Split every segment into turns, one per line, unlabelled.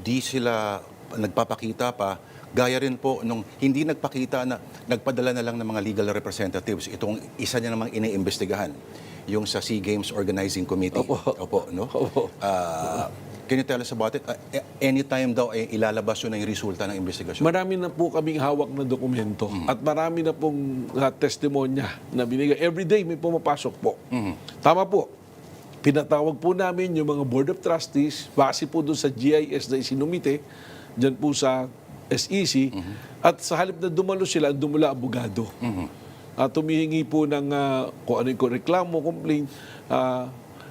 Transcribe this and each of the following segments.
di sila nagpapakita pa. Gaya rin po nung hindi nagpakita na nagpadala na lang ng mga legal representatives. Itong isa niya namang iniimbestigahan, yung sa SEA Games Organizing Committee. Opo, no?
Opo.
Can you tell us about it? Anytime daw ay ilalabas yun ang resulta ng investigasyon?
Marami na po kaming hawak na dokumento at marami na pong testimonya na binigay. Every day may pumapasok po. Tama po. Pinatawag po namin yung mga Board of Trustees base po doon sa GIS na isinumite dyan po sa SEC at sa halip na dumalo sila, dumula abogado. At tumihingi po ng kung ano yung reklamo, complaint.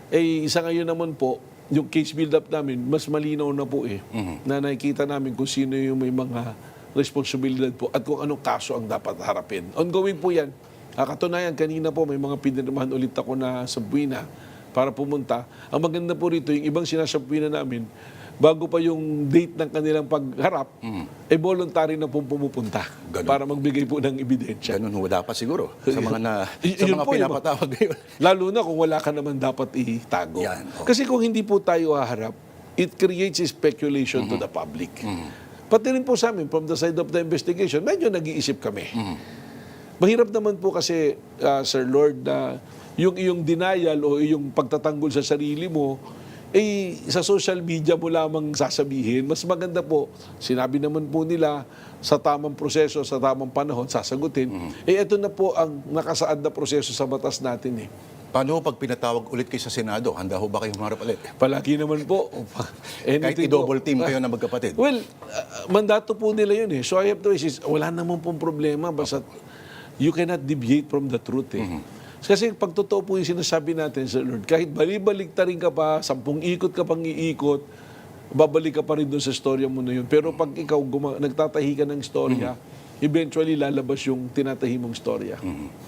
Isa ngayon naman po, yung case build-up namin, mas malinaw na po na nakikita namin kung sino yung may mga responsibilidad po at kung anong kaso ang dapat harapin. Ongoing po yan. Katunayan, kanina po may mga pinirmahan ulit ako na sa Buena para pumunta. Ang maganda po rito, yung ibang sinasabuina namin, bago pa yung date ng kanilang pagharap, voluntary na pong pumupunta para magbigay po ng ebidensya.
Ganun ho dapat siguro sa mga
Yun
mga
po,
pinapatawag ngayon.
Lalo na kung wala ka naman dapat itago.
Yan,
Kasi kung hindi po tayo haharap, it creates a speculation to the public. Pati rin po sa amin, from the side of the investigation, medyo nag-iisip kami. Mahirap naman po kasi, Sir Lord, na yung iyong denial o yung pagtatanggol sa sarili mo, sa social media mo lamang sasabihin. Mas maganda po, sinabi naman po nila sa tamang proseso, sa tamang panahon, sasagutin. Ito na po ang nakasaad na proseso sa batas natin.
Paano pag pinatawag ulit kayo sa Senado? Handa ho ba kayo humarap ulit?
Palagi naman po.
Kahit i-double team kayo na magkapatid?
Well, mandato po nila yun So I have to say, wala naman pong problema. Basta you cannot deviate from the truth Kasi pag totoo po yung sinasabi natin sa Lord, kahit balibalik ta rin ka pa, 10 ikot ka pang iikot, babalik ka pa rin doon sa storya mo na yun. Pero pag ikaw nagtatahi ka ng storya, eventually lalabas yung tinatahi mong storya.